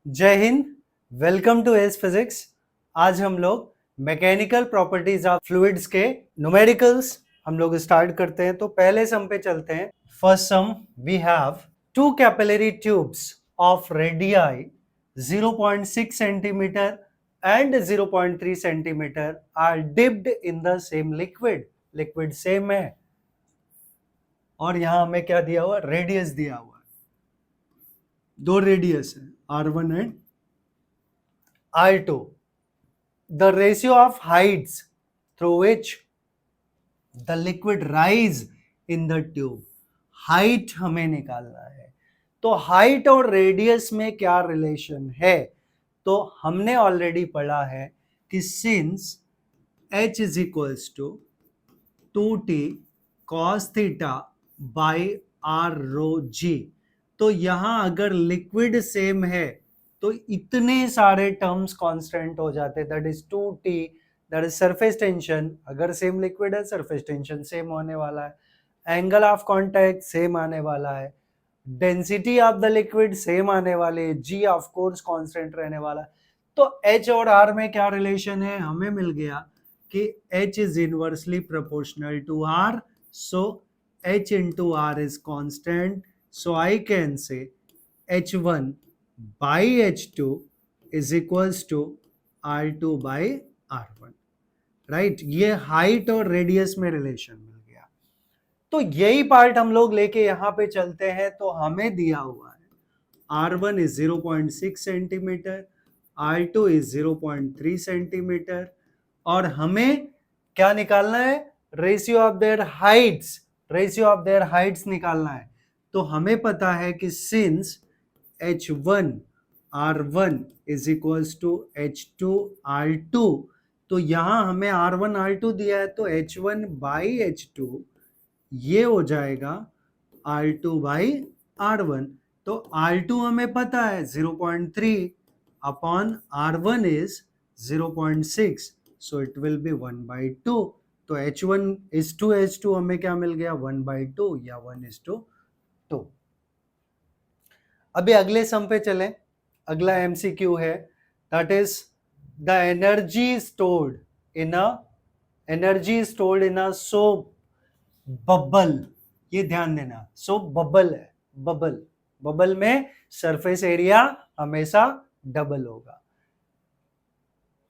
जय हिंद। Welcome to S physics. आज हम लोग मैकेनिकल प्रॉपर्टीज ऑफ फ्लूइड्स के न्यूमेरिकल्स हम लोग स्टार्ट करते हैं। तो पहले सम पे चलते हैं। First sum we have two capillary tubes of radii 0.6 centimetre and 0.3 centimetre are dipped in the same liquid. Liquid same है और यहां हमें क्या दिया हुआ, रेडियस दिया हुआ है। दो रेडियस है R1 and R2. The ratio of heights through which the liquid rise in the tube. Height हमें निकालना है। तो हाइट और रेडियस में क्या रिलेशन है, तो हमने ऑलरेडी पढ़ा है कि since h is equals to 2t cos theta by R rho g. तो यहां अगर लिक्विड सेम है तो इतने सारे टर्म्स कांस्टेंट हो जाते, that is 2t, that is surface tension. अगर सेम लिक्विड है सरफेस टेंशन सेम होने वाला है, एंगल ऑफ कांटेक्ट सेम आने वाला है, density of the liquid same आने वाले, जी ऑफ कोर्स कांस्टेंट रहने वाला है। तो h और r में क्या रिलेशन है, हमें मिल गया कि h is inversely proportional to r, so h into r is constant, so I can say h1 by h2 is equals to r2 by r1, right. ये हाइट और रेडियस में रिलेशन मिल गया। तो यही पार्ट हम लोग लेके यहां पे चलते हैं। तो हमें दिया हुआ है r1 is 0.6 centimetre, r2 is 0.3 centimetre, और हमें क्या निकालना है, ratio of their Heights. Ratio of their Heights निकालना है। तो हमें पता है कि since h1 r1 is equals to h2 r2, तो यहां हमें r1 r2 दिया है, तो h1 by h2 ये हो जाएगा r2 by r1। तो r2 हमें पता है 0.3 upon r1 is 0.6, so it will be 1/2। तो h1 is to h2 हमें क्या मिल गया, 1/2 या 1:2। अभी अगले सम पे चलें। अगला एमसीक्यू है, that is the energy stored in a soap bubble. ये ध्यान देना, सोप बबल है। बबल में सरफेस एरिया हमेशा डबल होगा।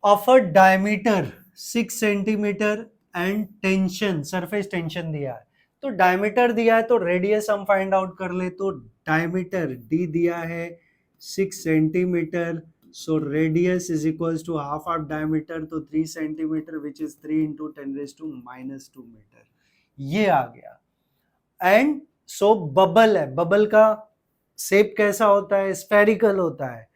Of a diameter 6 centimetre and tension, surface tension दिया है। तो डायमीटर दिया है तो रेडियस हम फाइंड आउट कर ले। तो डायमीटर d दिया है 6 centimetre, so radius is equals to half of diameter, तो 3 centimetre which is 3 into 10⁻⁻2 metre. ये आ गया। एंड सो बबल है, बबल का शेप कैसा होता है, स्फेरिकल होता है,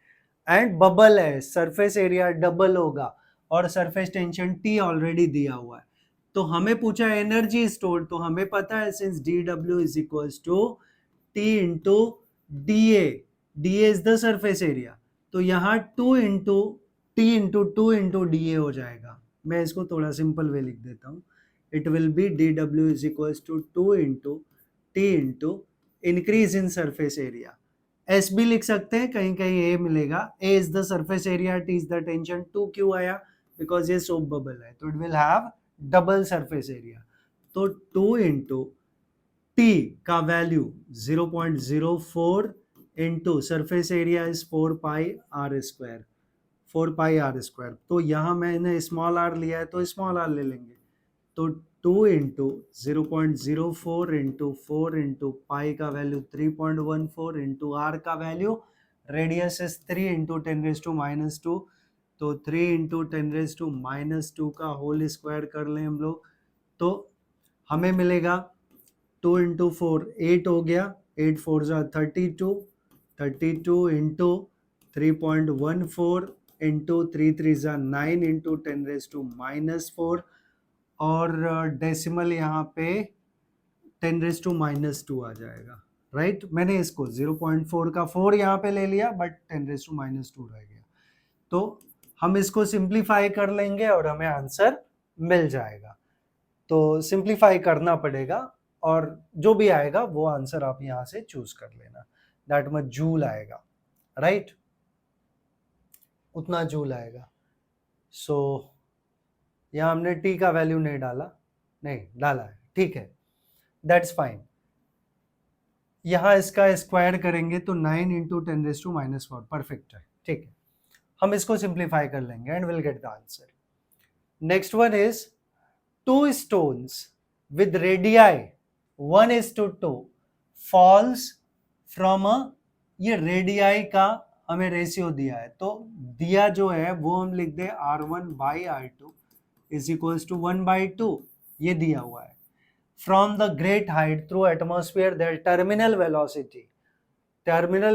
एंड बबल है, सरफेस एरिया डबल होगा, और सरफेस टेंशन T ऑलरेडी दिया हुआ है। तो हमें पूछा एनर्जी स्टोर्ड, तो हमें पता है since dW is equals to T into DA, DA is the surface area, तो यहाँ 2 into T into 2 into DA हो जाएगा। मैं इसको थोड़ा सिंपल वे लिख देता हूँ। It will be dW is equals to 2 into T into increase in surface area. S भी लिख सकते हैं, कहीं कहीं ए मिलेगा। A is the surface area, T is the tension. 2 क्यों आया, बिकॉज ये सोप बबल है, तो it will have double surface area. तो 2 इंटू टी का value 0.04 into surface area is 4 pi are square, 4 pi are square. तो यहाँ मैंने स्मॉल आर लिया है तो स्मॉल आर ले लेंगे। तो 2 इंटू 0.04 इंटू 4 इंटू पाई का वैल्यू 3.14 इंटू आर का वैल्यू, रेडियस इज 3 इंटू 10⁻², तो 3 इंटू 10⁻² का होल स्क्वायर कर लें हम लोग, तो हमें मिलेगा 2 इंटू 4 8 हो गया, 8 4 जा 32, 32 इंटू 3.14 इंटू 3 3 जा 9 इंटू 10⁻⁻4, और डेसिमल यहाँ पे 10⁻² आ जाएगा, राइट। मैंने इसको 0.4 का 4 यहाँ पे ले लिया, बट 10⁻² रह गया। तो हम इसको सिंप्लीफाई कर लेंगे और हमें आंसर मिल जाएगा। तो सिंप्लीफाई करना पड़ेगा, और जो भी आएगा वो आंसर आप यहाँ से चूज कर लेना। दैट मच जूल आएगा, राइट। उतना जूल आएगा। सो यहाँ हमने टी का वैल्यू नहीं डाला, नहीं डाला है, ठीक है, दैट्स फाइन। यहाँ इसका स्क्वायर करेंगे तो 9 इंटू 10⁻⁻⁴, परफेक्ट है, ठीक है। हम इसको सिंप्लीफाई कर लेंगे and will get the answer. Next one is 2 stones with radii 1:2 falls from a, ये रेडियाई का हमें रेशियो दिया है, तो दिया जो है वो हम लिख दे R1/R2 इज इक्वल्स टू 1/2, ये दिया हुआ है। From the great height through atmosphere their terminal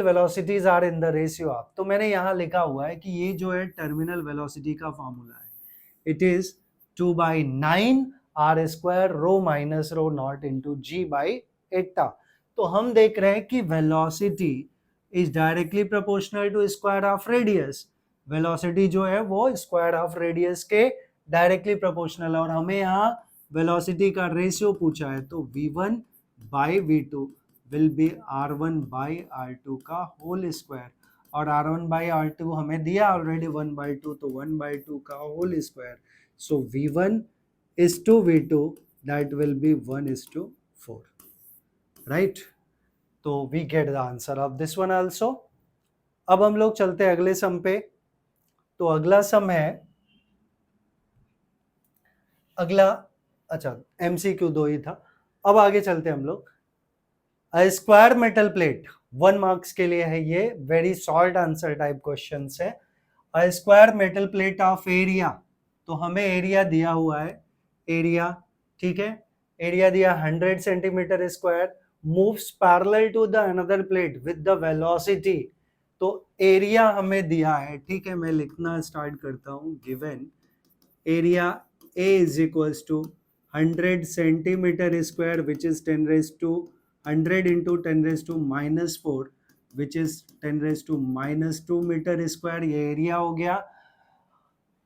velocities are in the ratio of, तो मैंने यहाँ लिखा हुआ है कि ये जो है टर्मिनल वेलोसिटी का फॉर्मूला है, it is 2/9 R² rho minus rho not into G/eta। तो हम देख रहे हैं कि velocity is directly proportional to square of radius, velocity जो है वो स्क्वायर ऑफ रेडियस के डायरेक्टली प्रोपोर्शनल है, और हमें यहाँ वेलोसिटी का रेशियो पूछा है, तो V1/V2 विल बी R1/R2 का होल स्क्वायर, और R1/R2 हमें दिया ऑलरेडी 1/2, तो 1/2 का whole square, so V1:V2 that will be 1:4, right? तो we get the answer of this one also। अब हम लोग चलते हैं अगले सम पे। तो अगला सम है, अगला, अच्छा MCQ 2 ही था। अब आगे चलते हैं हम लोग। A square metal plate, 1 marks के लिए है ये, very short answer type question है। A square metal plate of area, तो हमें एरिया दिया हुआ है, एरिया, ठीक है, एरिया दिया 100 centimetre square, moves parallel to the another plate with the velocity, तो एरिया हमें दिया है, ठीक है, मैं लिखना स्टार्ट करता हूँ। Given area A is equals to 100 centimetre square which is 10⁻100 into 10⁻⁻4 which is 10⁻⁻2 metre square, ये एरिया हो गया।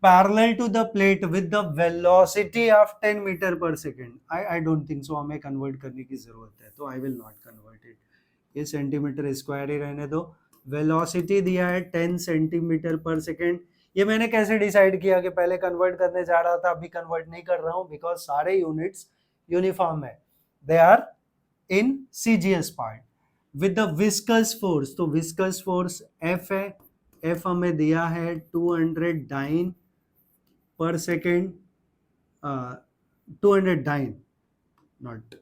Parallel to the plate with the velocity of 10 metre per second, I don't think so हमें convert करने की जरूरत है, तो I will not convert it, ये सेंटीमीटर स्क्वायर ही रहने दो। वेलोसिटी दिया है 10 सेंटीमीटर पर सेकेंड, ये मैंने कैसे डिसाइड किया कि पहले कन्वर्ट करने जा रहा था, अभी कन्वर्ट नहीं कर रहा हूं, बिकॉज सारे यूनिट्स यूनिफॉर्म है, they are in CGS part. With the viscous force, तो विस्कस फोर्स F है, F हमें दिया है 200 डाइन पर सेकेंड, 200 डाइन नॉट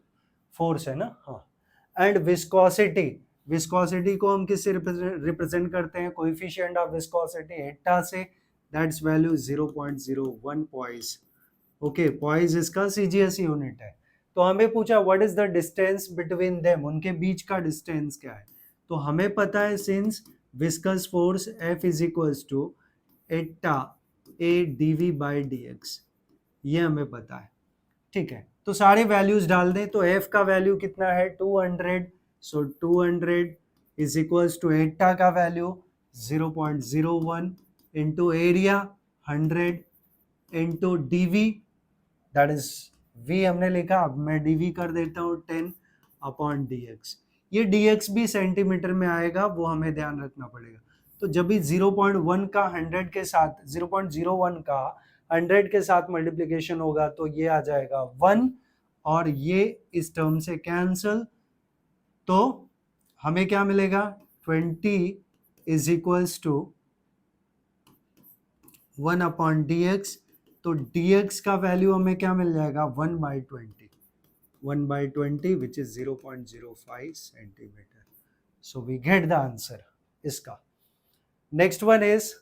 फोर्स है ना, हाँ। एंड विस्कोसिटी, विस्कोसिटी को हम किससे रिप्रेजेंट करते हैं, कोएफिशिएंट ऑफ विस्कोसिटी एटा से, that's value 0.01 poised, okay, poised इसका CGS यूनिट है। तो हमें पूछा what is the distance between them, उनके बीच का डिस्टेंस क्या है, तो हमें पता है since viscous force F is equals to eta A dV/dx, ये हमें पता है, ठीक है। तो सारे वैल्यूज डाल दें, तो F का वैल्यू कितना है 200, सो 200 इज इक्वल्स टू एटा का value 0.01 into area 100 into dV, that is V हमने लिखा, अब मैं dV कर देता हूँ 10/dx, ये dx भी सेंटीमीटर में आएगा, वो हमें ध्यान रखना पड़ेगा। तो जब भी 0.1 का 100 के साथ, 0.01 का 100 के साथ मल्टीप्लिकेशन होगा, तो ये आ जाएगा 1, और ये इस टर्म से कैंसल, तो हमें क्या मिलेगा 20 इज इक्वल्स टू 1/dx, तो dx का वैल्यू हमें क्या मिल जाएगा 1/20 which is 0.05 centimetre, so we get the answer इसका। Next one is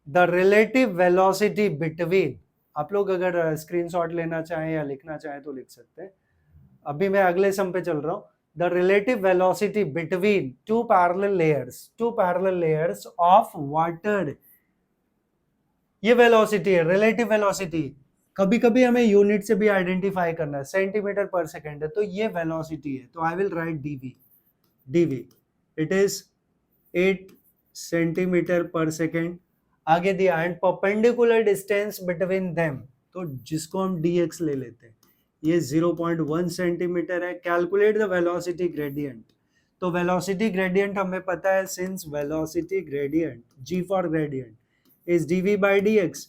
the relative velocity between, आप लोग अगर स्क्रीनशॉट लेना चाहें या लिखना चाहें तो लिख सकते हैं, अभी मैं अगले सम पे चल रहा हूं। The relative velocity between two parallel layers of water, ये वेलोसिटी है, रिलेटिव वेलोसिटी। कभी कभी हमें यूनिट से भी आइडेंटिफाई करना है, सेंटीमीटर पर सेकेंड है, तो ये वेलोसिटी है, तो I will right dv it is 8 centimetre per second. आगे दिया and perpendicular distance between them, तो जिसको हम dx ले लेते हैं, ये 0.1 सेंटीमीटर है। कैलकुलेट द वेलोसिटी ग्रेडियंट, तो वेलोसिटी ग्रेडियंट हमें पता है, since velocity gradient, g for gradient is dv by dx।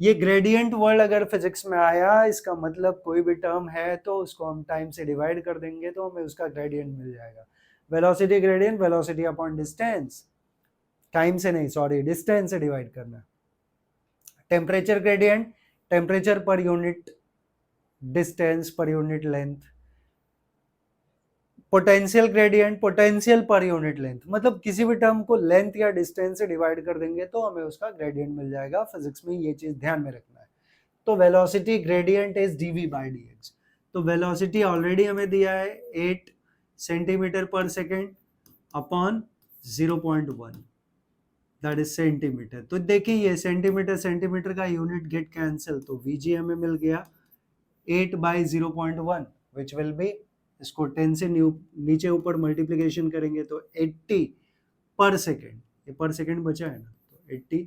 ये ग्रेडियंट वर्ड अगर फिजिक्स में आया, इसका मतलब कोई भी टर्म है तो उसको हम टाइम से डिवाइड कर देंगे तो हमें उसका ग्रेडियंट मिल जाएगा। Velocity gradient, velocity upon distance, time से नहीं, सॉरी, डिस्टेंस से डिवाइड करना। Temperature gradient, temperature per unit distance per unit length. Potential gradient, potential per unit length, मतलब किसी भी टर्म को लेंथ या डिस्टेंस से डिवाइड कर देंगे तो हमें उसका ग्रेडियंट मिल जाएगा। फिजिक्स में ये चीज ध्यान में रखना है। तो velocity gradient is dv by dx। तो वेलोसिटी ऑलरेडी हमें दिया है 8 centimetre per second upon 0.1, that is centimetre. तो देखिए ये सेंटीमीटर सेंटीमीटर का यूनिट गेट कैंसिल, तो वीजी हमें मिल गया 8 by 0.1 विच विल बी, इसको 10 से नीचे ऊपर मल्टीप्लिकेशन करेंगे तो 80 पर सेकेंड, ये पर सेकेंड बचा है ना, तो 80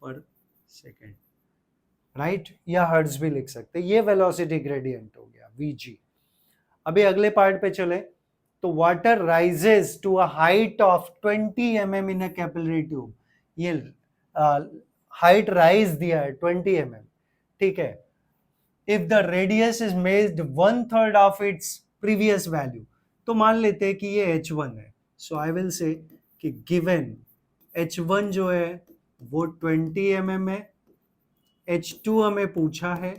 पर सेकेंड, राइट, या हर्ट्ज भी लिख सकते हैं। ये वेलोसिटी ग्रेडियंट हो गया वीजी। अभी अगले पार्ट पे चले तो water rises to a height of 20 mm in a capillary tube. ये हाइट राइज दिया है 20 mm, ठीक है। If the radius is made 1/3 of its previous value, तो मान लेते हैं कि ये h1 है, सो आई विल से कि गिवन h1 जो है वो 20 mm है, h2 हमें पूछा है,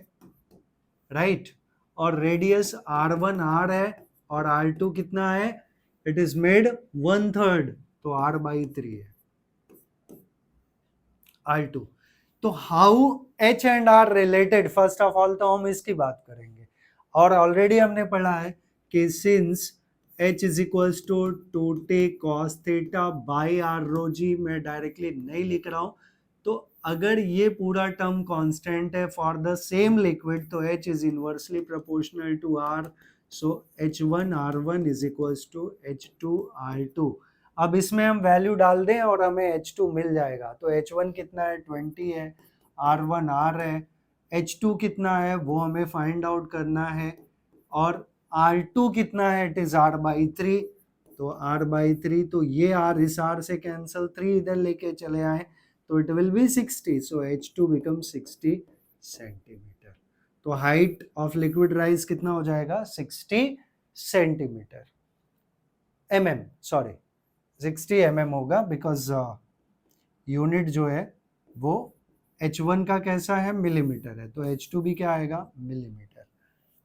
राइट, और रेडियस r1 r है और r2 कितना है, इट इज मेड 1/3, तो r/3 है r2। तो how h and r related, first of all तो हम इसकी बात करेंगे, और ऑलरेडी हमने पढ़ा है कि since h is equals to 2t cos theta by r rho g, मैं डायरेक्टली नहीं लिख रहा हूं, तो अगर ये पूरा टर्म कांस्टेंट है फॉर द सेम लिक्विड तो h is inversely proportional to r, so h1 r1 is equals to h2 r2। अब इसमें हम वैल्यू डाल दें और हमें h2 मिल जाएगा। तो h1 कितना है 20 है, r1 r है, h2 कितना है वो हमें फाइंड आउट करना है, और r2 कितना है, इट इज r/3, तो r/3, तो ये r इस r से कैंसिल, 3 इधर लेके चले आए तो it will B 60, so h2 become 60 centimetre. तो हाइट ऑफ लिक्विड राइज कितना हो जाएगा 60 सेंटीमीटर, mm, सॉरी 60 mm होगा, बिकॉज यूनिट जो है वो h1 का कैसा है, मिलीमीटर है, तो h2 भी क्या आएगा, मिलीमीटर,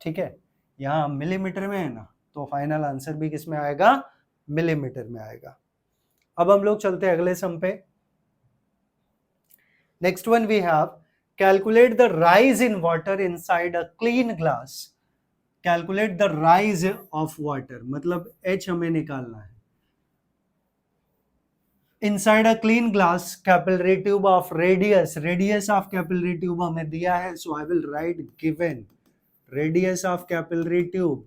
ठीक है। यहाँ मिलीमीटर में है ना, तो फाइनल आंसर भी किस में आएगा, मिलीमीटर में आएगा। अब हम लोग चलते हैं अगले सम पे। Next one we have calculate the rise in water inside a clean glass. Calculate the rise of water, मतलब h हमें निकालना है। Inside a clean glass capillary tube of radius of capillary tube हमें दिया है, so I will write given radius of capillary tube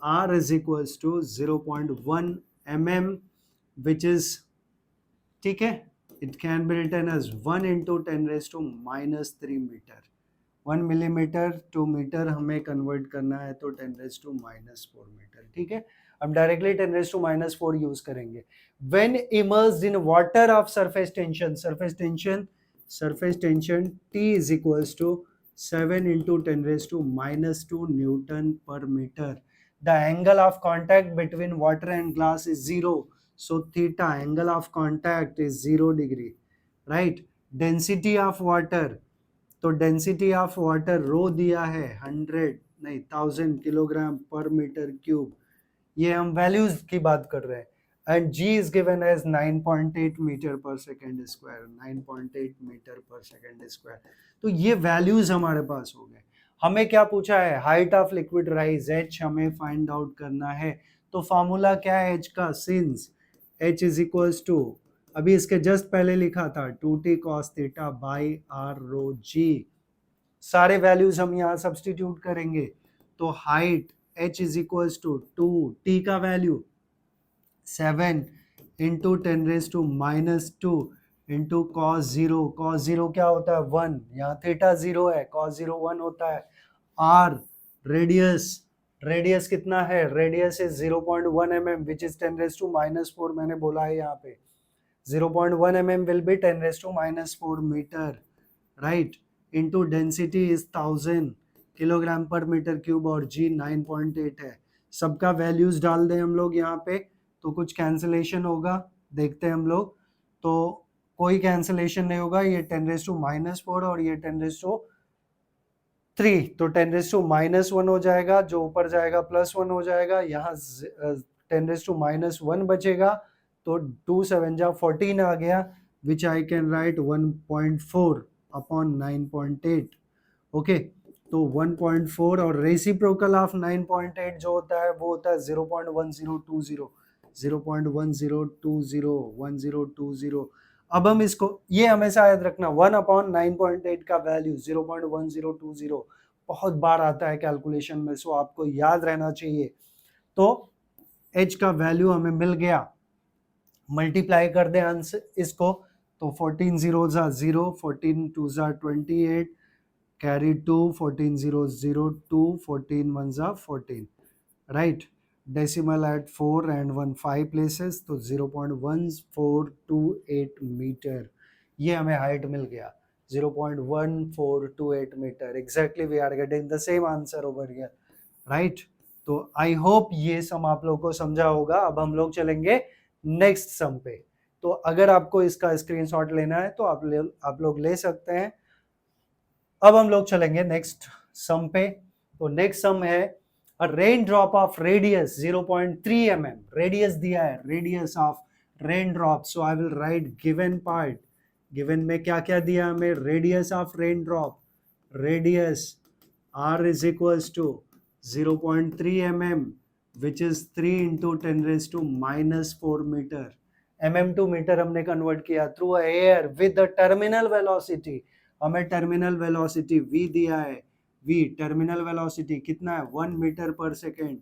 r is equals to 0.1 mm, which is, ठीक है, it can be written as 1 into 10 raised to minus 3 meter। 1 millimeter to meter हमें convert करना है तो 10 raised to minus 4 meter, ठीक है। अब directly 10 raised to minus 4 use करेंगे। When immersed in water of surface tension T is equals to 7 into 10 raised to minus 2 Newton per meter। The angle of contact between water and glass is 0, so theta, angle of contact is 0 degree, right। Density of water, तो density of water रो दिया है 1000 kilogram पर metre cube, ये हम values की बात कर रहे हैं, and g is given as 9.8 metre per second square, 9.8 metre per second square. तो ये वैल्यूज हमारे पास हो गए। हमें क्या पूछा है, height of liquid rise h हमें फाइंड आउट करना है। तो फॉर्मूला क्या है h का, since h is equals to, अभी इसके जस्ट पहले लिखा था 2t cos theta by r rho g, सारे वैल्यूज हम यहाँ सब्स्टिट्यूट करेंगे, तो height h is equals to 2, t का value 7 into 10 raise to minus 2 into cos 0 क्या होता है 1, यहाँ थीटा 0 है, cos 0 1 होता है, r रेडियस कितना है, radius is 0.1 mm which is 10 raise to minus 4, मैंने बोला है यहाँ पे 0.1 mm will be 10 raised to minus 4 meter, right? Into density is 1000 kilogram पर मीटर क्यूब और g 9.8 है. सबका वैल्यूज डाल दें हम लोग यहाँ पे तो कुछ कैंसिलेशन होगा, देखते हैं हम लोग. तो कोई कैंसिलेशन नहीं होगा, ये 10 रेज टू माइनस 4 और ये 10 रेज टू 3, तो 10 रेज टू माइनस 1 हो जाएगा, जो ऊपर जाएगा प्लस 1 हो जाएगा, यहाँ 10 रेज टू माइनस 1 बचेगा, तो 2 7 जा 14 आ गया, which I can write 1.4 upon 9.8. Okay, तो 1.4 और रेसिप्रोकल ऑफ 9.8 जो होता है वो होता है 0.1020, 0.1020. अब हम इसको, ये हमेशा याद रखना, 1 अपॉन 9.8 का वैल्यू 0.1020 बहुत बार आता है कैलकुलेशन में, सो आपको याद रहना चाहिए. तो h का वैल्यू हमें मिल गया, मल्टीप्लाई कर दे आंसर इसको, तो 14 0 जा 0, 14 2 जा 28, carry 2, 14 0 0 2, 14 1 जा 14, right? Decimal at 4 and 1 5 places, तो 0.1428 मीटर, ये हमें हाइट मिल गया 0.1428 metre. Exactly we are getting the same answer over here, right? तो आई होप ये सम आप लोग को समझा होगा. अब हम लोग चलेंगे नेक्स्ट सम पे. तो अगर आपको इसका स्क्रीनशॉट लेना है तो आप लोग ले सकते हैं. अब हम लोग चलेंगे नेक्स्ट सम पे. तो नेक्स्ट सम है a rain drop of radius 0.3 mm. Radius दिया है, radius of rain drop. So I will write given part. Given में क्या क्या दिया हमें? Radius of rain drop, radius r is equals to 0.3 mm, which is 3 into 10 raised to minus 4 meter. mm to meter हमने convert किया through air with the terminal velocity. हमें terminal velocity v दिया है, v टर्मिनल वेलोसिटी कितना है? 1 metre per second,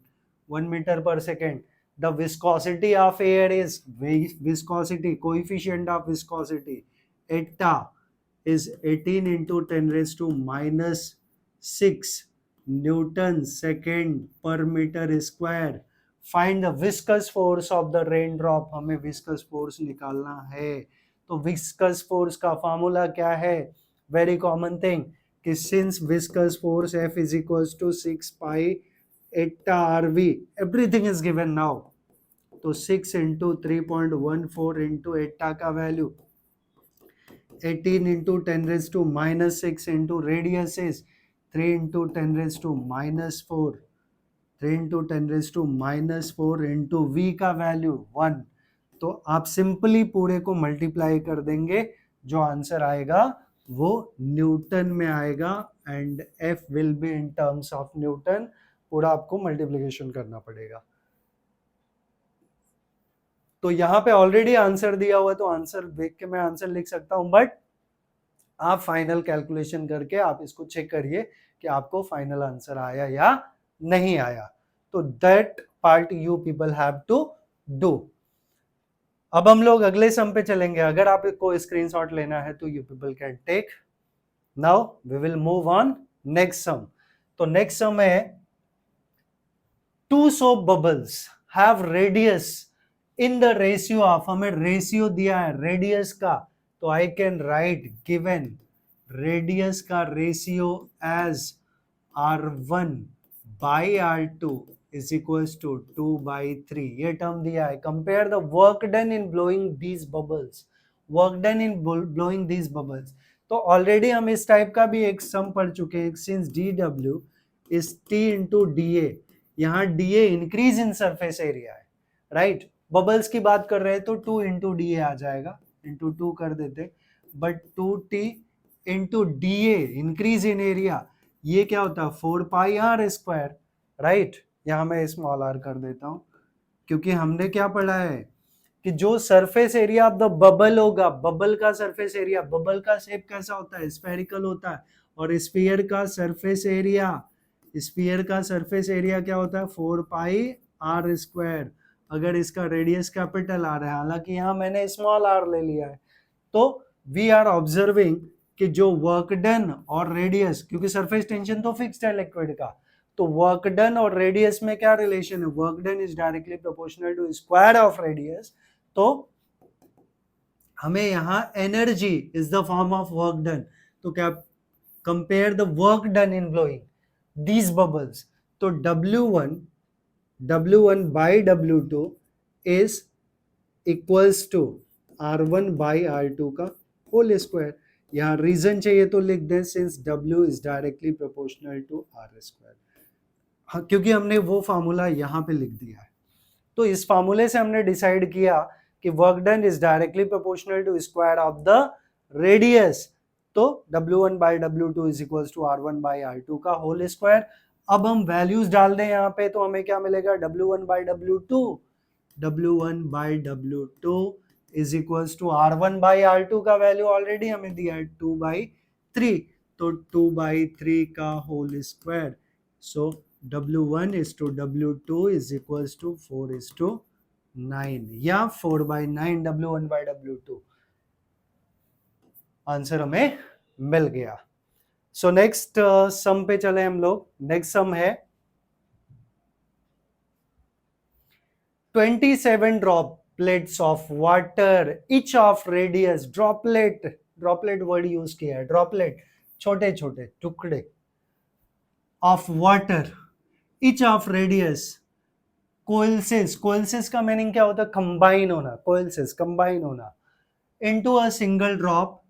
1 metre per second. The viscosity of air is, viscosity coefficient of viscosity Etah is 18 into 10 raised to minus 6 Newton second per meter square. Find the viscous force of the raindrop. हमें viscous force निकालना है. तो viscous force का formula क्या है? Very common thing कि since viscous force F is equals to 6 pi eta RV, everything is given now. तो 6 into 3.14 into eta का value 18 into 10 raised to minus 6 into radius is 3 into 10 raised to minus 4, 3 into 10 raised to minus 4 into v का value 1. तो आप simply पूरे को multiply कर देंगे, जो आंसर आएगा वो न्यूटन में आएगा and f will be in terms of Newton. पूरा आपको मल्टीप्लिकेशन करना पड़ेगा. तो यहाँ पे ऑलरेडी आंसर दिया हुआ है, तो आंसर देख के मैं आंसर लिख सकता हूं, बट आप फाइनल कैलकुलेशन करके आप इसको चेक करिए कि आपको फाइनल आंसर आया या नहीं आया. तो that part you people have to do. अब हम लोग अगले सम पे चलेंगे. अगर आपको स्क्रीनशॉट लेना है तो you people can take. Now we will move on next sum. तो नेक्स्ट सम है 2 soap bubbles have radius in the ratio of, हमें रेशियो दिया है रेडियस का, तो I can write given radius का ratio as r1 by r2 is equals to 2/3. ये term दिया है. Compare the work done in blowing these bubbles, work done in blowing these bubbles. तो ऑलरेडी हम इस टाइप का भी एक सम पढ़ चुके हैं. Since dw is t into dA, यहाँ dA increase in surface area है, राइट? बबल्स की बात कर रहे हैं तो 2 into dA आ जाएगा, into 2 कर देते, but 2t into dA increase in area, ये क्या होता है? 4 pi r स्क्वायर, राइट? यहाँ मैं स्मॉल r कर देता हूँ, क्योंकि हमने क्या पढ़ा है कि जो surface area of the bubble होगा, बबल का सरफेस एरिया, बबल का शेप कैसा होता है? स्फेरिकल होता है. और स्फीयर का सरफेस एरिया, स्फीयर का सरफेस एरिया क्या होता है? 4 pi r स्क्वायर. अगर इसका रेडियस कैपिटल आर है, हालांकि यहाँ मैंने स्मॉल r ले लिया है, तो वी आर ऑब्जर्विंग कि जो वर्क डन और रेडियस, क्योंकि सरफेस टेंशन तो फिक्स्ड है लिक्विड का, तो वर्क डन और रेडियस में क्या रिलेशन है? Work done is directly proportional to square of radius. तो हमें यहाँ energy is the form of work done, तो क्या compare the work done in blowing these bubbles, तो W1 by W2 is equals to R1 by R2 का whole square. यहाँ reason चाहिए तो लिख दें, since W is directly proportional to R square. हाँ, क्योंकि हमने वो फार्मूला यहाँ पे लिख दिया है, तो इस फार्मूले से हमने डिसाइड किया कि work done is directly proportional to square of the radius, तो W1 by W2 is equals to R1 by R2 का होल स्क्वायर। अब हम वैल्यूज डाल दें यहाँ पे, तो हमें क्या मिलेगा, W1 by W2 is equals to R1 by R2 का वैल्यू ऑलरेडी हमें दिया है 2/3, तो 2/3 का whole square. So W1 is to W2 is equals to 4:9 या 4/9 W1 by W2। आंसर हमें मिल गया। सो नेक्स्ट सम पे चले हम लोग। नेक्स्ट सम है 27 droplets of water each of radius, droplet word use किया है, ड्रॉपलेट छोटे छोटे टुकड़े of water each of radius coalesce का मीनिंग क्या होता है, कंबाइन होना, coalesce कंबाइन होना into a single drop,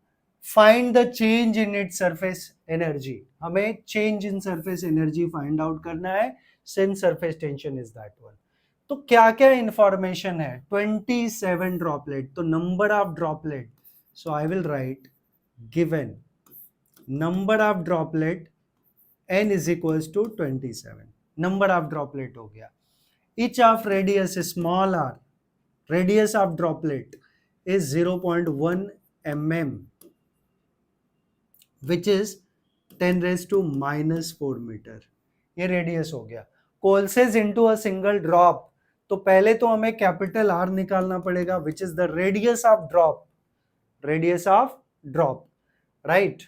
find the change in its surface energy। हमें change in surface energy find out करना है since surface tension is that one। तो क्या क्या इंफॉर्मेशन है, 27 ड्रॉपलेट, तो number of droplet, so I will write given number of droplet n is equals to 27, number of droplet हो गया। each of radius small r, radius of droplet is 0.1 mm which is 10 raised to -4 metre, ये radius हो गया। कोल्सेज into a single drop, तो पहले तो हमें capital R निकालना पड़ेगा which is the radius of drop, radius of drop, right,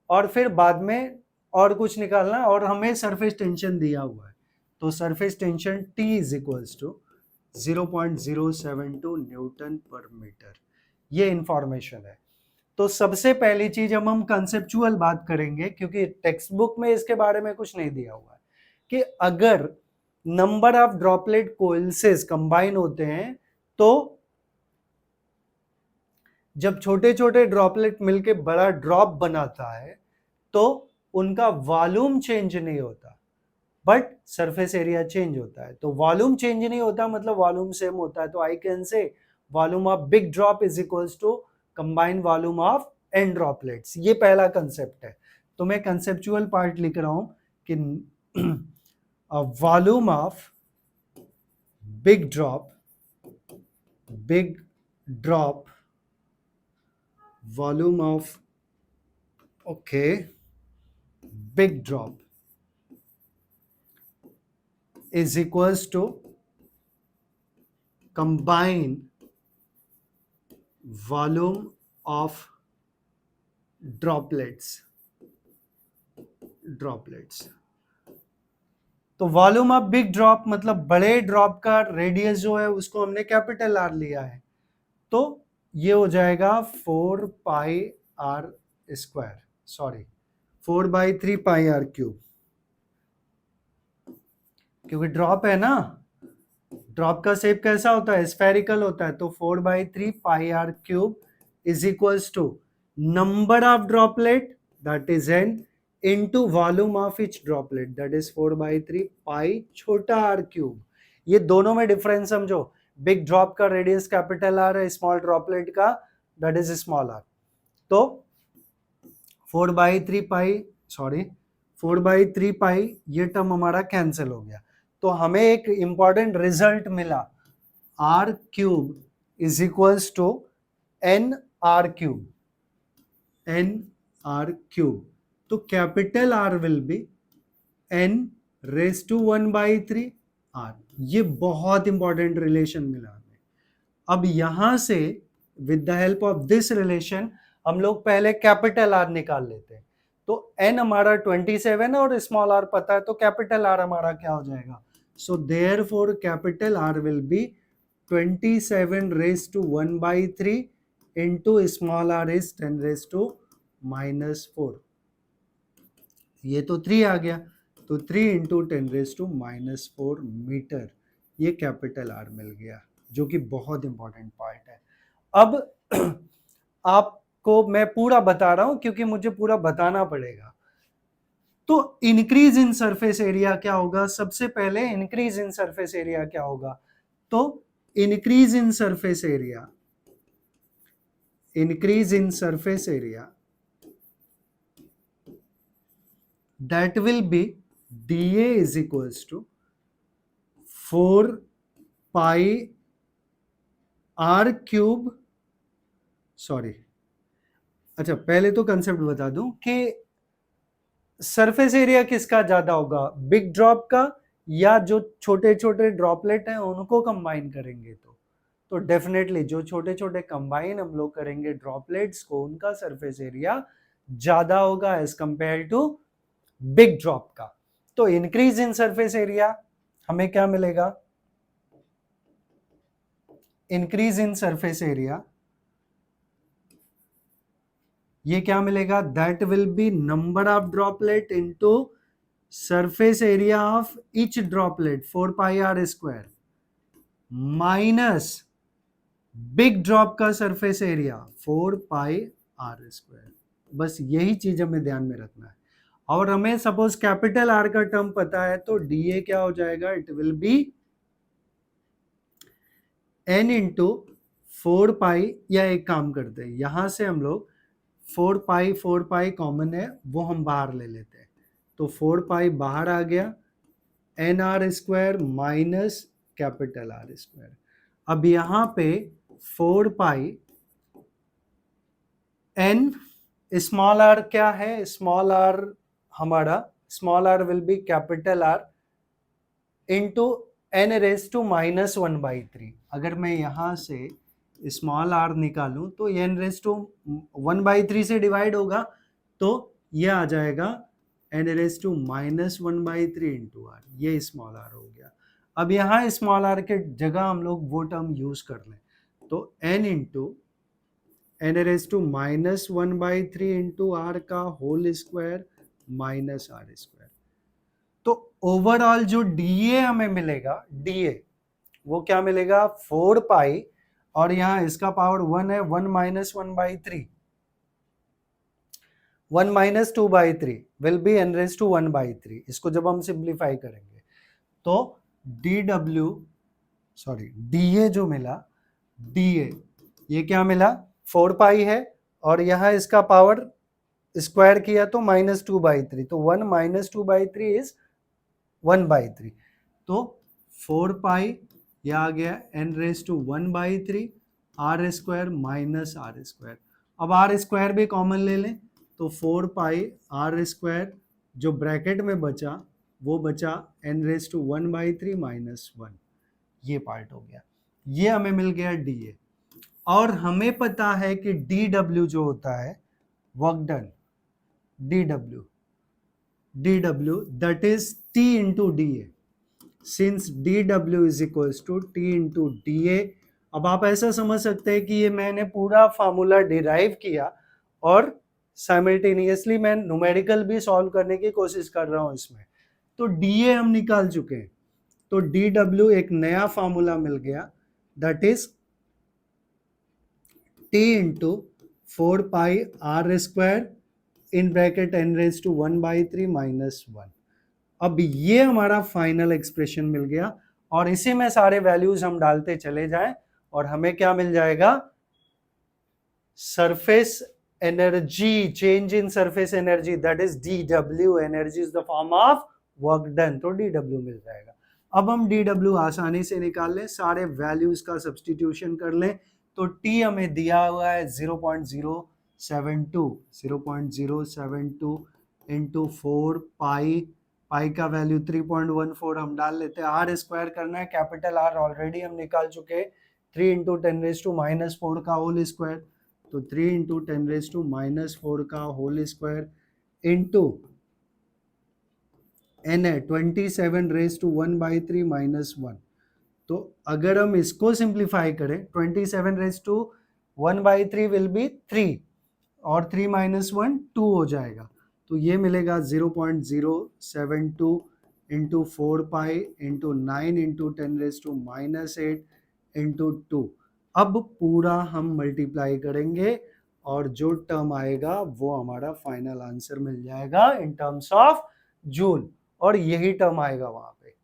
और फिर बाद में और कुछ निकालना है, और हमें सरफेस टेंशन दिया हुआ है, तो surface tension T is equals to 0.072 newton per metre, ये इंफॉर्मेशन है। तो सबसे पहली चीज हम कंसेप्चुअल बात करेंगे, क्योंकि टेक्स्ट बुक में इसके बारे में कुछ नहीं दिया हुआ है, कि अगर number of droplet courses combine होते हैं, तो जब छोटे छोटे ड्रॉपलेट मिलके बड़ा ड्रॉप बनाता है तो उनका वॉल्यूम चेंज नहीं होता, बट सरफेस एरिया चेंज होता है। तो वॉल्यूम चेंज नहीं होता मतलब वॉल्यूम सेम होता है, तो I can say volume of big drop is equals to combine volume of n droplets, ये पहला कंसेप्ट है। तो मैं कंसेप्चुअल पार्ट लिख रहा हूं कि volume of big drop volume of big drop is equals to combine volume of droplets। तो वॉल्यूम ऑफ बिग ड्रॉप मतलब बड़े ड्रॉप का रेडियस जो है उसको हमने कैपिटल R लिया है, तो ये हो जाएगा 4/3 पाई R क्यूब, क्योंकि ड्रॉप है ना, ड्रॉप का शेप कैसा होता है, स्फेरिकल होता है, तो 4/3 pi R cube is equals to number of droplet that is n into volume of each droplet that is 4/3 pi छोटा R क्यूब। ये दोनों में डिफरेंस समझो, बिग ड्रॉप का रेडियस कैपिटल R है, स्मॉल ड्रॉपलेट का दैट इज स्मॉल r, तो 4/3 पाई ये टर्म हमारा कैंसिल हो गया। तो हमें एक इंपॉर्टेंट रिजल्ट मिला, R cube is equals to NR cube, तो capital R will be n raise to 1/3 R। ये बहुत इंपॉर्टेंट रिलेशन मिला हमें। अब यहां से with the help of this relation हम लोग पहले कैपिटल R निकाल लेते हैं, तो n हमारा 27 है और स्मॉल r पता है, तो कैपिटल R हमारा क्या हो जाएगा, so therefore capital R will be 27 raise to 1/3 into small r is 10⁻⁻⁴। ये तो 3 आ गया, तो 3 इंटू 10⁻⁻⁴ मीटर, ये कैपिटल आर मिल गया, जो कि बहुत इंपॉर्टेंट पार्ट है। अब आपको मैं पूरा बता रहा हूं क्योंकि मुझे पूरा बताना पड़ेगा। तो इंक्रीज इन सरफेस एरिया क्या होगा? सबसे पहले इंक्रीज इन सरफेस एरिया क्या होगा? तो increase in surface area, increase in surface area that will be dA is equals to 4 pi r cube, sorry, अच्छा पहले तो कंसेप्ट बता दूं कि सरफेस एरिया किसका ज्यादा होगा, बिग ड्रॉप का या जो छोटे छोटे ड्रॉपलेट हैं उनको कंबाइन करेंगे तो डेफिनेटली जो छोटे छोटे कंबाइन हम लोग करेंगे ड्रॉपलेट्स को, उनका सरफेस एरिया ज्यादा होगा as compare to big drop का। तो इंक्रीज इन सरफेस एरिया हमें क्या मिलेगा? इंक्रीज इन सरफेस एरिया, ये क्या मिलेगा? That will be number of droplet into surface area of each droplet 4 pi are square minus big drop का surface area 4 pi are square. बस यही चीज हमें ध्यान में रखना है। और हमें सपोज कैपिटल आर का टर्म पता है तो डीए क्या हो जाएगा? It will be n into 4 pi, या एक काम करते हैं यहां से हम लोग 4 पाई कॉमन है वो हम बाहर ले लेते हैं, तो 4 पाई बाहर आ गया, n r square minus capital R square. अब यहां पे 4 पाई एन, स्मॉल आर क्या है? स्मॉल आर हमारा, small r will be capital R into N raise to -1/3। अगर मैं यहां से स्मॉल आर निकालूं तो एन रेज टू 1/3 से डिवाइड होगा, तो ये आ जाएगा n raise to -1/3 into r, ये स्मॉल आर हो गया। अब यहाँ स्मॉल आर के जगह हम लोग वो टर्म यूज कर लें, तो N into N raise to -1/3 into R का whole square minus are square. तो ओवरऑल जो डीए हमें मिलेगा, डीए वो क्या मिलेगा? 4 पाई, और यहां इसका पावर 1 है, 1 - 1/3, 1 - 2/3 will be n raise to 1/3। इसको जब हम सिंप्लीफाई करेंगे तो डी डब्ल्यू, सॉरी डीए जो मिला, डीए ये क्या मिला? 4 पाई है, और यहां इसका पावर स्क्वायर किया तो -2/3, तो 1 - 2/3 इज 1/3, तो 4 पाई यह आ गया n raise to 1/3 r square minus are square. अब आर स्क्वायर भी कॉमन ले लें, तो 4 पाई आर स्क्वायर जो ब्रैकेट में बचा वो बचा एन रेज टू 1/3 -1, ये पार्ट हो गया। ये हमें मिल गया डीए। और हमें पता है कि डी डब्ल्यू जो होता है work done, d W that is T into d A, since d W is equals to T into d A. अब आप ऐसा समझ सकते हैं कि ये मैंने पूरा फार्मूला डिराइव किया और साइमल्टेनियसली मैं न्यूमेरिकल भी सॉल्व करने की कोशिश कर रहा हूं इसमें। तो डी ए हम निकाल चुके हैं, तो डी डब्ल्यू एक नया फार्मूला मिल गया, that is T into 4 pi are square in bracket n raise to 1/3 -1। अब ये हमारा फाइनल एक्सप्रेशन मिल गया, और इसी में सारे वैल्यूज हम डालते चले जाएं और हमें क्या मिल जाएगा? Surface energy, change in surface energy, that is D W. Energy is the form of work done, तो डी डब्ल्यू मिल जाएगा। अब हम डी डब्ल्यू आसानी से निकाल लें, सारे वैल्यूज का सब्सटीट्यूशन कर लें, तो टी हमें दिया हुआ है 0.072 इंटू 4 पाई, पाई का वैल्यू 3.14 हम डाल लेते हैं। आर स्क्वायर करना है, कैपिटल आर ऑलरेडी हम निकाल चुके हैं, 3 इंटू 10⁻⁻4 का होल स्क्वायर, तो 3 इंटू 10⁻⁻4 का होल स्क्वायर इंटू एन है 27⁻1/3 -1। तो अगर हम इसको सिंप्लीफाई करें, 27⁻1 1/3 विल बी 3 और 3 - 1 2 हो जाएगा, तो ये मिलेगा 0.072 into 4 pi into 9 into 10⁻⁻8 into 2। अब पूरा हम मल्टीप्लाई करेंगे और जो टर्म आएगा वो हमारा फाइनल आंसर मिल जाएगा इन टर्म्स ऑफ जूल, और यही टर्म आएगा वहां पे।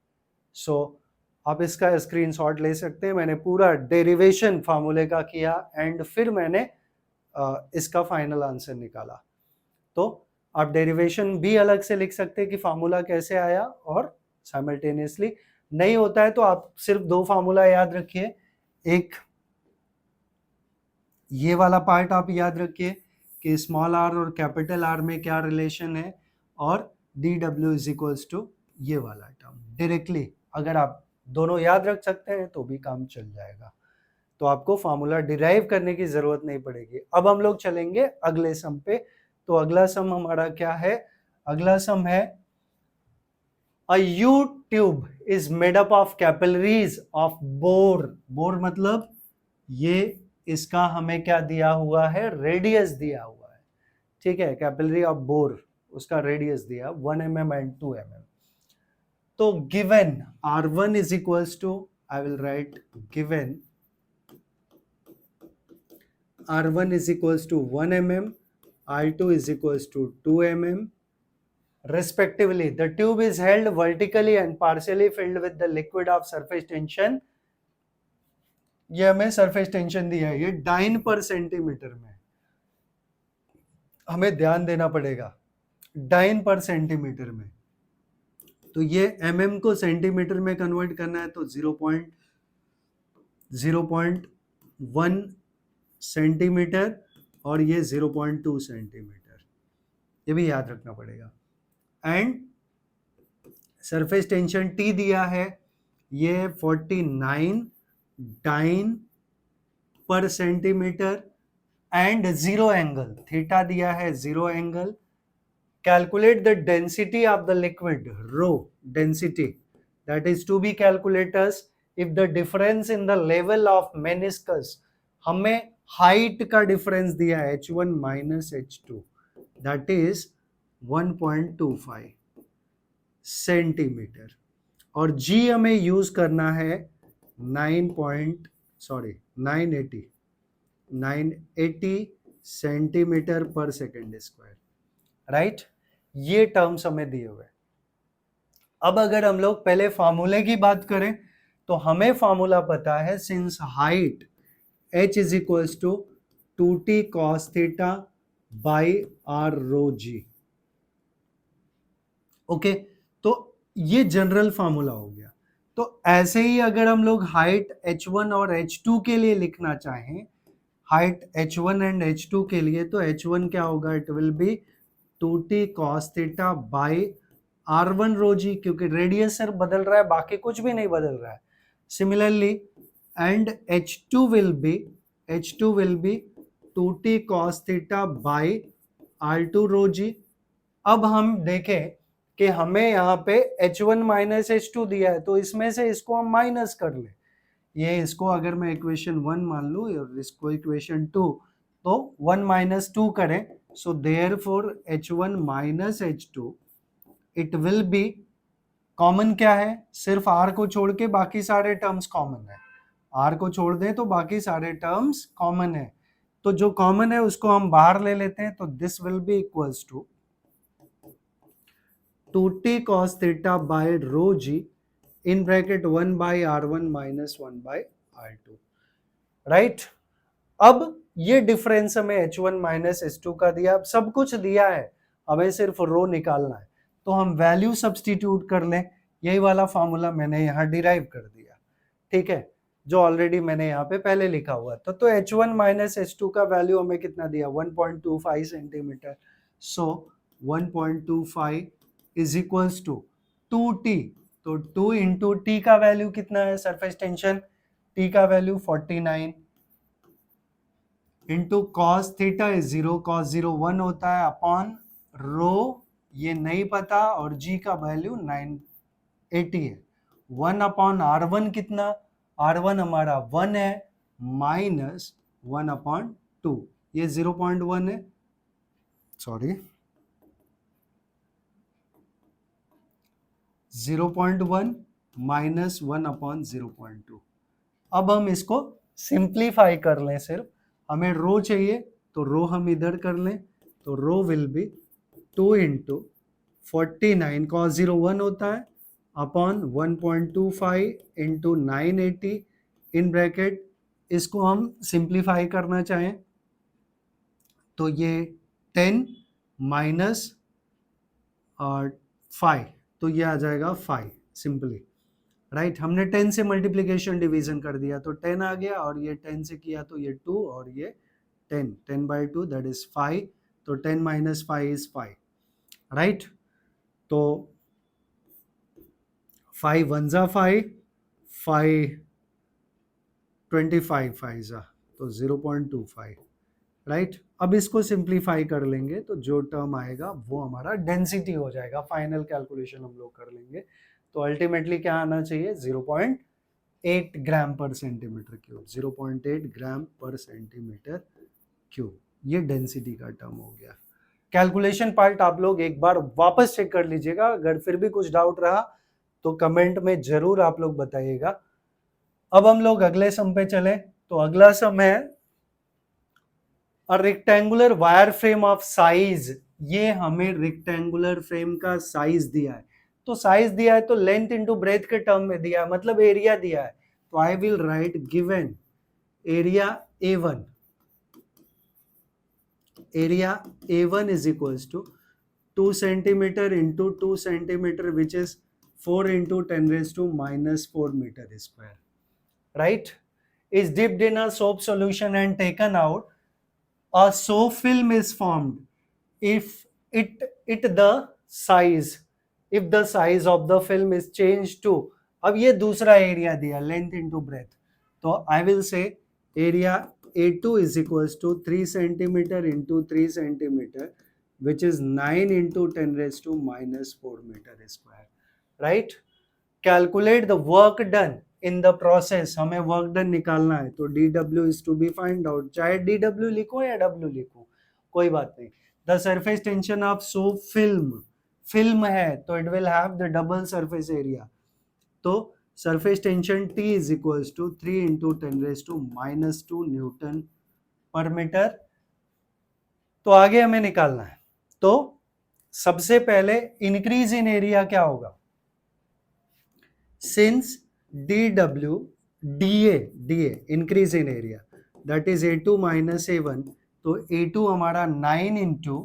सो आप इसका स्क्रीनशॉट ले सकते हैं। मैंने पूरा डेरिवेशन फार्मूले का किया एंड फिर मैंने इसका फाइनल आंसर निकाला। तो आप डेरिवेशन भी अलग से लिख सकते हैं कि फार्मूला कैसे आया, और साइमल्टेनियसली नहीं होता है तो आप सिर्फ दो फार्मूला याद रखिए। एक ये वाला पार्ट आप याद रखिए कि स्मॉल आर और कैपिटल आर में क्या रिलेशन है, और dw इज इक्वल्स टू ये वाला टर्म। डायरेक्टली अगर आप दोनों याद रख सकते हैं तो भी काम चल जाएगा, तो आपको फार्मूला डिराइव करने की जरूरत नहीं पड़ेगी। अब हम लोग चलेंगे अगले सम पे। तो अगला सम हमारा क्या है? अगला सम है a U tube is made up of capillaries of bore. Bore मतलब ये इसका हमें क्या दिया हुआ है? रेडियस दिया हुआ है, ठीक है। कैपिलरी ऑफ बोर, उसका रेडियस दिया 1 mm एंड 2 mm। तो given R1 is equals to, I will write given R1 is equals to 1 mm, R2 is equals to 2 mm respectively. The tube is held vertically and partially filled with the liquid of surface tension. ये हमें surface tension दिया है, ये dine per centimetre में, हमें ध्यान देना पड़ेगा डाइन पर सेंटीमीटर में। तो ये mm को सेंटीमीटर में कन्वर्ट करना है तो 0.1 सेंटीमीटर और ये 0.2 सेंटीमीटर, ये भी याद रखना पड़ेगा। एंड सरफेस टेंशन T दिया है, ये 49 dyne per centimetre and zero angle theta दिया है, zero angle. Calculate the density of the liquid, rho density, that is to be calculators if the difference in the level of meniscus, हमें height का difference दिया है h1 minus h2, that is 1.25 centimetre, और g हमें use करना है 980 centimetre per second square, right. ये terms हमें दिए हुए। अब अगर हम लोग पहले फार्मूले की बात करें तो हमें फार्मूला पता है, since height h is equals to 2t cos theta by r rho g. Okay, तो ये जनरल फार्मूला हो गया। तो ऐसे ही अगर हम लोग हाइट h1 और h2 के लिए लिखना चाहें, हाइट h1 एंड h2 के लिए, तो h1 क्या होगा? It will B 2t cos theta by r1 रो जी, क्योंकि रेडियस सर बदल रहा है, बाकी कुछ भी नहीं बदल रहा है। Similarly and h2 will be 2t cos theta by r2 रो जी। अब हम देखें कि हमें यहाँ पे h1 माइनस h2 दिया है, तो इसमें से इसको हम माइनस कर ले। ये इसको अगर मैं इक्वेशन 1 मान लूँ और इसको इक्वेशन 2, तो 1 माइनस 2 करें, so therefore h1 minus h2 it will B, common क्या है? सिर्फ r को छोड़ के बाकी सारे टर्म्स कॉमन है, r को छोड़ दें तो बाकी सारे टर्म्स कॉमन है, तो जो कॉमन है उसको हम बाहर ले लेते हैं। तो this will be equals to 2t cos theta by rho g in bracket 1 by r1 minus 1 by r2, right. अब ये डिफरेंस हमें h1 माइनस h2 का दिया, अब सब कुछ दिया है, हमें सिर्फ रो निकालना है, तो हम वैल्यू सब्स्टिट्यूट कर लें। यही वाला फॉर्मूला मैंने यहाँ डिराइव कर दिया, ठीक है, जो ऑलरेडी मैंने यहाँ पे पहले लिखा हुआ था। तो h1 माइनस h2 का वैल्यू हमें कितना दिया? 1.25 centimetre. So 1.25 is equals to 2t, तो 2 इंटू टी का वैल्यू कितना है? सरफेस टेंशन t का value 49 into cos theta is 0, cos 0 1 होता है, अपॉन रो ये नहीं पता, और g का वैल्यू 980 है। 1 अपॉन r1 कितना? r1 हमारा 1 है, माइनस 1/2, ये 0.1 है, सॉरी 0.1 माइनस 1/0.2। अब हम इसको सिंप्लीफाई कर लें, सिर्फ हमें रो चाहिए तो रो हम इधर कर लें, तो रो विल बी 2 इंटू 49 cos 0 1 होता है अपॉन 1.25 इंटू 980 इन ब्रैकेट। इसको हम सिंप्लीफाई करना चाहें तो ये 10 माइनस 5, तो ये आ जाएगा 5 सिंपली, राइट। हमने 10 से मल्टीप्लिकेशन डिवीजन कर दिया तो 10 आ गया, और ये 10 से किया तो ये 2, और ये 10/2 दैट इज 5, तो 10 माइनस 5 इज 5, राइट। तो 5 1 जा 5, 5 25 5 जा, तो 0.25, राइट। अब इसको सिंप्लीफाई कर लेंगे तो जो टर्म आएगा वो हमारा डेंसिटी हो जाएगा। फाइनल कैलकुलेशन हम लोग कर लेंगे तो अल्टीमेटली क्या आना चाहिए, 0.8 ग्राम पर सेंटीमीटर क्यूब, 0.8 ग्राम पर सेंटीमीटर क्यूब, ये डेंसिटी का टर्म हो गया। कैलकुलेशन पार्ट आप लोग एक बार वापस चेक कर लीजिएगा, अगर फिर भी कुछ डाउट रहा तो कमेंट में जरूर आप लोग बताइएगा। अब हम लोग अगले सम पे चले, तो अगला सम है rectangular wire frame of size. ये हमें रेक्टेंगुलर फ्रेम का साइज दिया है, तो साइज दिया है तो लेंथ इंटू ब्रेथ के टर्म में दिया है, मतलब एरिया दिया है, तो I will write given area A1, area A1 is equals to 2 centimeter into 2 centimeter, which is 4 into 10 raised to minus 4 meter square, right, is dipped in a soap solution and taken out. A soap film is formed if the size of the film is changed to, अब ये दूसरा area दिया length into breadth, तो I will say area A2 is equals to 3 centimeter into 3 centimeter, which is 9 into 10 raised to minus 4 meter square, right. Calculate the work done in the process, हमें work done निकालना है तो dw is to be find out, चाहे dw लिखो या w लिखो कोई बात नहीं। The surface tension of soap film है तो it will have the double surface area, तो surface tension T is equals to 3 into 10 raised to minus 2 Newton per metre. तो आगे हमें निकालना है, तो सबसे पहले इंक्रीज इन एरिया क्या होगा, since dw dA increase in area that is A2 minus A1, तो A2 हमारा 9 into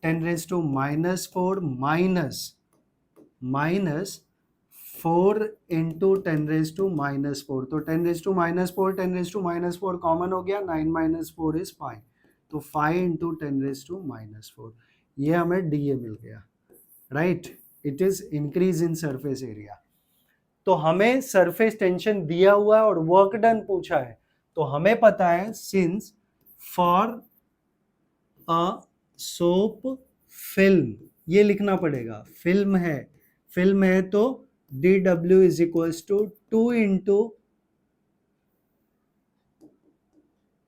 10 raise to minus 4 minus 4 into 10 raise to minus 4, तो 10 raise to minus 4 10 raise to minus 4 common हो गया, 9 minus 4 is 5, तो 5 into 10 raise to minus 4, ये हमें dA मिल गया, right. It is increase in surface area. तो हमें सरफेस टेंशन दिया हुआ है और वर्क डन पूछा है, तो हमें पता है since for a soap film, ये लिखना पड़ेगा, फिल्म है तो dw is equals to 2 into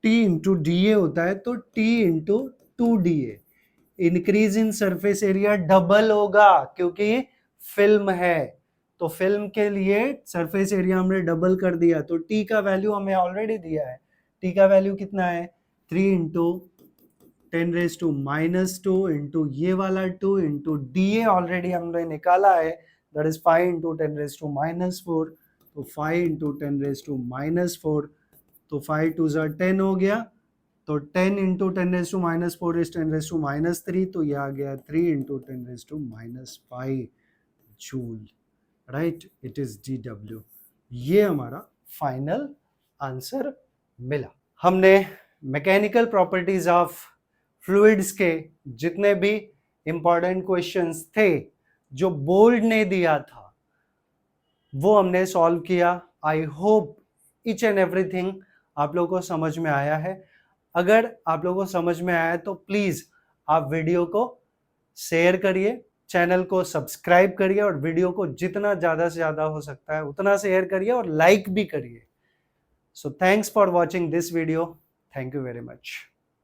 t into dA होता है, तो t into 2dA, increase in surface area double होगा क्योंकि फिल्म है, तो फिल्म के लिए सरफेस एरिया हमने डबल कर दिया, तो t का वैल्यू हमें ऑलरेडी दिया है, t का वैल्यू कितना है 3 into 10 raise to minus 2 into ये वाला 2 इंटू dA ऑलरेडी हमने निकाला है, that is 5 into 10 raise to minus 4, तो 5 इंटू 10 रेज टू माइनस 4, तो 5 2 जा 10 हो गया, तो 10 into 10 raise to minus 4 is 10 raise to minus 3, तो यह आ गया 3 into 10 raise to minus 5 joule, right, it is dw। ये हमारा फाइनल आंसर मिला। हमने मैकेनिकल प्रॉपर्टीज ऑफ फ्लूइड्स के जितने भी इंपॉर्टेंट क्वेश्चंस थे जो बोल्ड ने दिया था वो हमने सॉल्व किया। I hope each and everything आप लोगों को समझ में आया है। अगर आप लोगों को समझ में आया है तो प्लीज आप वीडियो को शेयर करिए, चैनल को सब्सक्राइब करिए और वीडियो को जितना ज़्यादा से ज़्यादा हो सकता है उतना शेयर करिए और लाइक भी करिए। So thanks for watching this video. Thank you very much.